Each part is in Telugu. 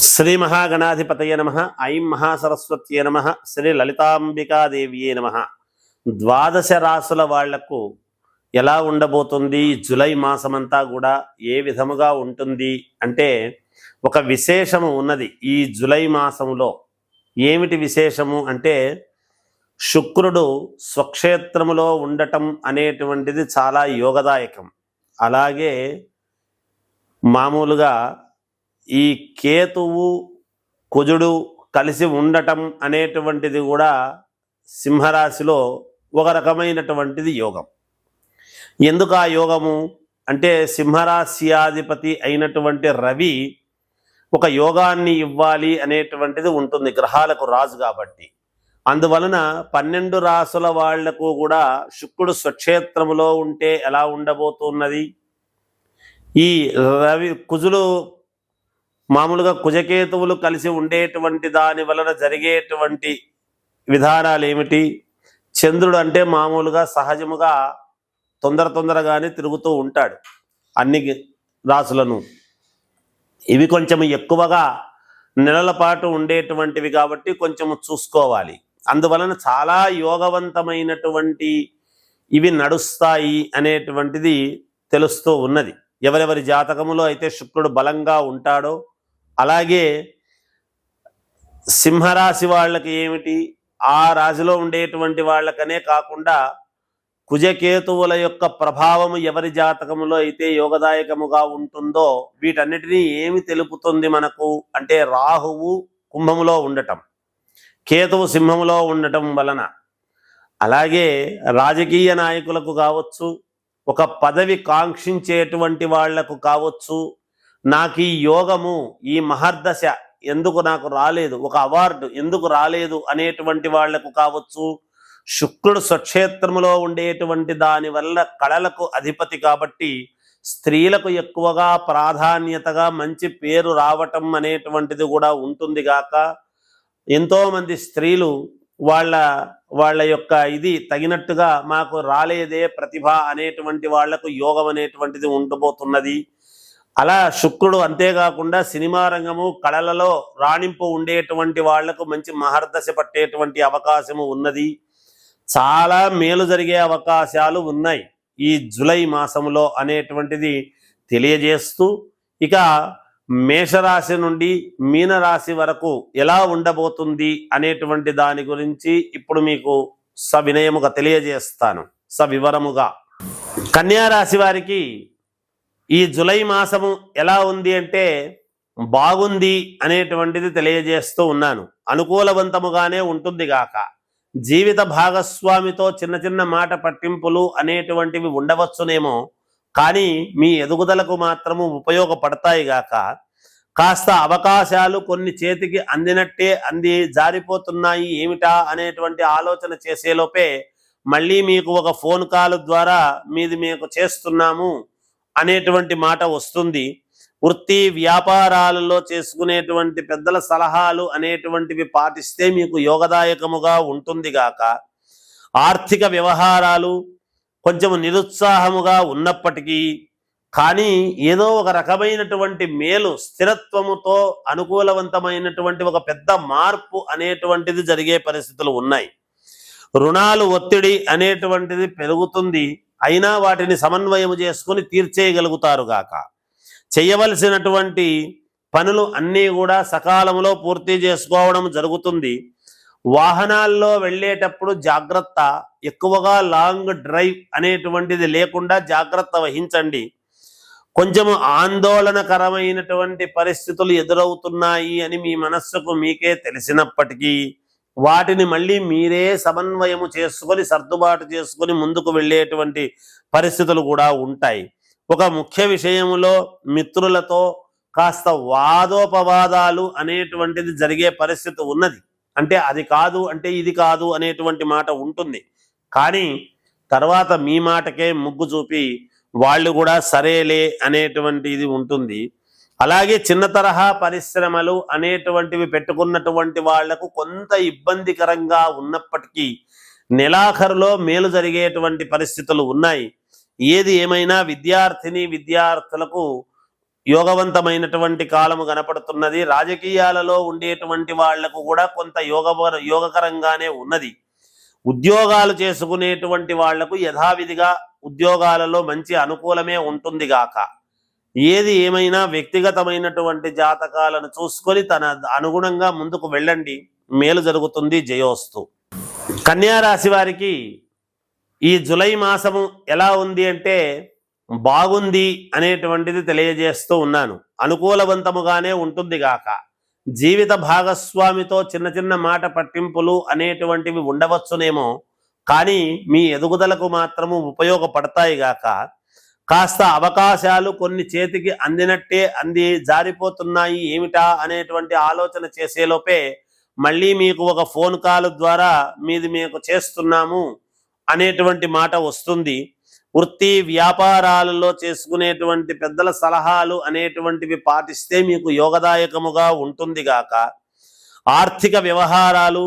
శ్రీ మహాగణాధిపతయ నమః. ఐం మహాసరస్వత్యే నమః. శ్రీ లలితాంబికాదేవియే నమః. ద్వాదశ రాసుల వాళ్లకు ఎలా ఉండబోతుంది జూలై మాసమంతా కూడా ఏ విధముగా ఉంటుంది అంటే ఒక విశేషము ఉన్నది ఈ జూలై మాసంలో. ఏమిటి విశేషము అంటే శుక్రుడు స్వక్షేత్రములో ఉండటం అనేటువంటిది చాలా యోగదాయకం. అలాగే మామూలుగా ఈ కేతువు కుజుడు కలిసి ఉండటం అనేటువంటిది కూడా సింహరాశిలో ఒక రకమైనటువంటిది యోగం. ఎందుకు ఆ యోగము అంటే సింహరాశ్యాధిపతి అయినటువంటి రవి ఒక యోగాన్ని ఇవ్వాలి అనేటువంటిది ఉంటుంది, గ్రహాలకు రాజు కాబట్టి. అందువలన 12 రాసుల వాళ్లకు కూడా శుక్రుడు స్వక్షేత్రములో ఉంటే ఎలా ఉండబోతున్నది, ఈ రవి కుజులు మామూలుగా కుజకేతువులు కలిసి ఉండేటువంటి దాని వలన జరిగేటువంటి విధానాలు ఏమిటి, చంద్రుడు అంటే మామూలుగా సహజముగా తొందరగానే తిరుగుతూ ఉంటాడు అన్ని రాసులను. ఇవి కొంచెం ఎక్కువగా నెలల పాటు ఉండేటువంటివి కాబట్టి కొంచెం చూసుకోవాలి. అందువలన చాలా యోగవంతమైనటువంటి ఇవి నడుస్తాయి అనేటువంటిది తెలుస్తూ ఉన్నది. ఎవరెవరి జాతకములో అయితే శుక్రుడు బలంగా ఉంటాడో, అలాగే సింహరాశి వాళ్ళకి ఏమిటి, ఆ రాశిలో ఉండేటువంటి వాళ్ళకనే కాకుండా కుజకేతువుల యొక్క ప్రభావము ఎవరి జాతకములో అయితే యోగదాయకముగా ఉంటుందో వీటన్నిటినీ ఏమి తెలుపుతుంది మనకు అంటే రాహువు కుంభములో ఉండటం, కేతువు సింహములో ఉండటం వలన. అలాగే రాజకీయ నాయకులకు కావచ్చు, ఒక పదవి కాంక్షించేటువంటి వాళ్లకు కావచ్చు, నాకు ఈ యోగము ఈ మహర్దశ ఎందుకు నాకు రాలేదు, ఒక అవార్డు ఎందుకు రాలేదు అనేటువంటి వాళ్లకు కావచ్చు, శుక్రుడు స్వక్షేత్రములో ఉండేటువంటి దాని వల్ల కళలకు అధిపతి కాబట్టి స్త్రీలకు ఎక్కువగా ప్రాధాన్యతగా మంచి పేరు రావటం అనేటువంటిది కూడా ఉంటుంది గాక. ఎంతోమంది స్త్రీలు వాళ్ళ యొక్క ఇది తగినట్టుగా మాకు రాలేదే ప్రతిభ అనేటువంటి వాళ్లకు యోగం అనేటువంటిది ఉండబోతున్నది. అలా శుక్రుడు అంతేకాకుండా సినిమా రంగము కళలలో రాణింపు ఉండేటువంటి వాళ్లకు మంచి మహర్దశ పట్టేటువంటి అవకాశము ఉన్నది. చాలా మేలు జరిగే అవకాశాలు ఉన్నాయి ఈ జూలై మాసంలో అనేటువంటిది తెలియజేస్తూ, ఇక మేషరాశి నుండి మీనరాశి వరకు ఎలా ఉండబోతుంది అనేటువంటి దాని గురించి ఇప్పుడు మీకు సవినయముగా తెలియజేస్తాను, సవివరముగా. కన్యారాశి వారికి ఈ జూలై మాసము ఎలా ఉంది అంటే బాగుంది అనేటువంటిది తెలియజేస్తూ ఉన్నాను. అనుకూలవంతముగానే ఉంటుంది గాక. జీవిత భాగస్వామితో చిన్న మాట పట్టింపులు అనేటువంటివి ఉండవచ్చునేమో, కానీ మీ ఎదుగుదలకు మాత్రము ఉపయోగపడతాయి గాక. కాస్త అవకాశాలు కొన్ని చేతికి అందినట్టే అంది జారిపోతున్నాయి ఏమిటా అనేటువంటి ఆలోచన చేసేలోపే మళ్ళీ మీకు ఒక ఫోన్ కాల్ ద్వారా మీది మీకు చేస్తున్నాము అనేటువంటి మాట వస్తుంది. వృత్తి వ్యాపారాలలో చేసుకునేటువంటి పెద్దల సలహాలు అనేటువంటివి పాటిస్తే మీకు యోగదాయకముగా ఉంటుంది గాక. ఆర్థిక వ్యవహారాలు కొంచెం నిరుత్సాహముగా ఉన్నప్పటికీ కానీ ఏదో ఒక రకమైనటువంటి మేలు స్థిరత్వముతో అనుకూలవంతమైనటువంటి ఒక పెద్ద మార్పు అనేటువంటిది జరిగే పరిస్థితులు ఉన్నాయి. రుణాలు ఒత్తిడి అనేటువంటిది పెరుగుతుంది, అయినా వాటిని సమన్వయం చేసుకుని తీర్చేయగలుగుతారు గాక. చేయవలసినటువంటి పనులు అన్నీ కూడా సకాలంలో పూర్తి చేసుకోవడం జరుగుతుంది. వాహనాల్లో వెళ్ళేటప్పుడు జాగ్రత్త, ఎక్కువగా లాంగ్ డ్రైవ్ అనేటువంటిది లేకుండా జాగ్రత్త వహించండి. కొంచెం ఆందోళనకరమైనటువంటి పరిస్థితులు ఎదురవుతున్నాయి అని మీ మనస్సుకు మీకే తెలిసినప్పటికీ వాటిని మళ్ళీ మీరే సమన్వయము చేసుకొని సర్దుబాటు చేసుకొని ముందుకు వెళ్ళేటువంటి పరిస్థితులు కూడా ఉంటాయి. ఒక ముఖ్య విషయంలో మిత్రులతో కాస్త వాదోపవాదాలు అనేటువంటిది జరిగే పరిస్థితి ఉన్నది. అంటే అది కాదు అంటే ఇది కాదు అనేటువంటి మాట ఉంటుంది, కానీ తర్వాత మీ మాటకే ముగ్గు చూపి వాళ్ళు కూడా సరేలే అనేటువంటి ఇది ఉంటుంది. అలాగే చిన్న తరహా పరిశ్రమలు అనేటువంటివి పెట్టుకున్నటువంటి వాళ్లకు కొంత ఇబ్బందికరంగా ఉన్నప్పటికీ నెలాఖరులో మేలు జరిగేటువంటి పరిస్థితులు ఉన్నాయి. ఏది ఏమైనా విద్యార్థిని విద్యార్థులకు యోగవంతమైనటువంటి కాలము కనపడుతున్నది. రాజకీయాలలో ఉండేటువంటి వాళ్లకు కూడా కొంత యోగకరంగానే ఉన్నది. ఉద్యోగాలు చేసుకునేటువంటి వాళ్లకు యథావిధిగా ఉద్యోగాలలో మంచి అనుకూలమే ఉంటుంది గాక. ఏది ఏమైనా వ్యక్తిగతమైనటువంటి జాతకాలను చూసుకొని తన అనుగుణంగా ముందుకు వెళ్ళండి, మేలు జరుగుతుంది. జయోస్తు. కన్యా రాశి వారికి ఈ జూలై మాసము ఎలా ఉంది అంటే బాగుంది అనేటువంటిది తెలియజేస్తూ ఉన్నాను. అనుకూలవంతముగానే ఉంటుంది గాక. జీవిత భాగస్వామితో చిన్న చిన్న మాట పట్టింపులు అనేటువంటివి ఉండవచ్చునేమో, కానీ మీ ఎదుగుదలకు మాత్రము ఉపయోగపడతాయి గాక. కాస్త అవకాశాలు కొన్ని చేతికి అందినట్టే అంది జారిపోతున్నాయి ఏమిటా అనేటువంటి ఆలోచన చేసేలోపే మళ్ళీ మీకు ఒక ఫోన్ కాల్ ద్వారా మీది మీకు చేస్తున్నాము అనేటువంటి మాట వస్తుంది. వృత్తి వ్యాపారాలలో చేసుకునేటువంటి పెద్దల సలహాలు అనేటువంటివి పాటిస్తే మీకు యోగదాయకముగా ఉంటుంది గాక. ఆర్థిక వ్యవహారాలు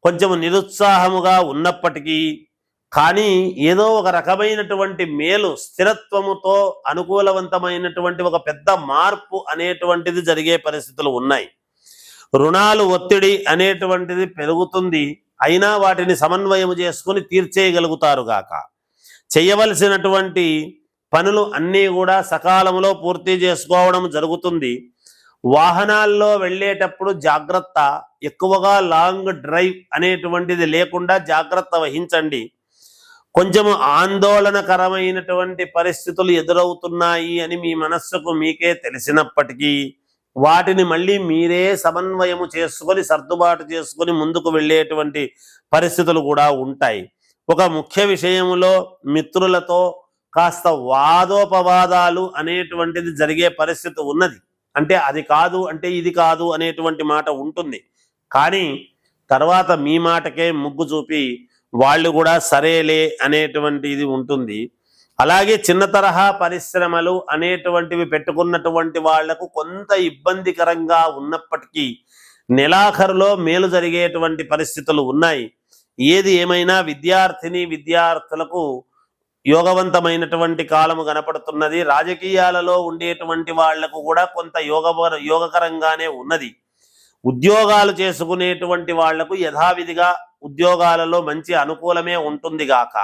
కొంచెం నిరుత్సాహముగా ఉన్నప్పటికీ కానీ ఏదో ఒక రకమైనటువంటి మేలు, స్థిరత్వముతో అనుకూలవంతమైనటువంటి ఒక పెద్ద మార్పు అనేటువంటిది జరిగే పరిస్థితులు ఉన్నాయి. రుణాలు ఒత్తిడి అనేటువంటిది పెరుగుతుంది, అయినా వాటిని సమన్వయం చేసుకుని తీర్చేయగలుగుతారు గాక. చేయవలసినటువంటి పనులు అన్నీ కూడా సకాలంలో పూర్తి చేసుకోవడం జరుగుతుంది. వాహనాల్లో వెళ్ళేటప్పుడు జాగ్రత్త, ఎక్కువగా లాంగ్ డ్రైవ్ అనేటువంటిది లేకుండా జాగ్రత్త వహించండి. కొంచెము ఆందోళనకరమైనటువంటి పరిస్థితులు ఎదురవుతున్నాయి అని మీ మనస్సుకు మీకే తెలిసినప్పటికీ వాటిని మళ్ళీ మీరే సమన్వయము చేసుకొని సర్దుబాటు చేసుకొని ముందుకు వెళ్ళేటువంటి పరిస్థితులు కూడా ఉంటాయి. ఒక ముఖ్య విషయంలో మిత్రులతో కాస్త వాదోపవాదాలు అనేటువంటిది జరిగే పరిస్థితి ఉన్నది. అంటే అది కాదు అంటే ఇది కాదు అనేటువంటి మాట ఉంటుంది, కానీ తర్వాత మీ మాటకే ముగ్గు చూపి వాళ్ళు కూడా సరేలే అనేటువంటి ఇది ఉంటుంది. అలాగే చిన్న తరహా పరిశ్రమలు అనేటువంటివి పెట్టుకున్నటువంటి వాళ్లకు కొంత ఇబ్బందికరంగా ఉన్నప్పటికీ నెలాఖరులో మేలు జరిగేటువంటి పరిస్థితులు ఉన్నాయి. ఏది ఏమైనా విద్యార్థులకు యోగవంతమైనటువంటి కాలము కనపడుతున్నది. రాజకీయాలలో ఉండేటువంటి వాళ్లకు కూడా కొంత యోగకరంగానే ఉన్నది. ఉద్యోగాలు చేసుకునేటువంటి వాళ్లకు యథావిధిగా ఉద్యోగాలలో మంచి అనుకూలమే ఉంటుంది గాక.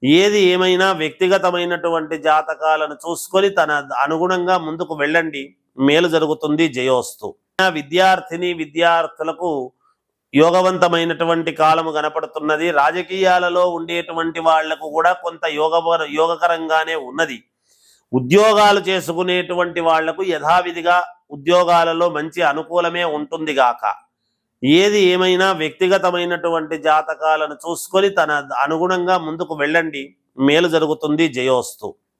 ఏది ఏమైనా వ్యక్తిగతమైనటువంటి జాతకాలను చూసుకొని తన అనుగుణంగా ముందుకు వెళ్ళండి, మేలు జరుగుతుంది. జయోస్తు. విద్యార్థులకు యోగవంతమైనటువంటి కాలము కనపడుతున్నది. రాజకీయాలలో ఉండేటువంటి వాళ్లకు కూడా కొంత యోగకరంగానే ఉన్నది. ఉద్యోగాలు చేసుకునేటువంటి వాళ్లకు యథావిధిగా ఉద్యోగాలలో మంచి అనుకూలమే ఉంటుంది గాక. ఏది ఏమైనా వ్యక్తిగతమైనటువంటి జాతకాలను చూసుకొని తన అనుగుణంగా ముందుకు వెళ్ళండి, మేలు జరుగుతుంది. జయోస్తు.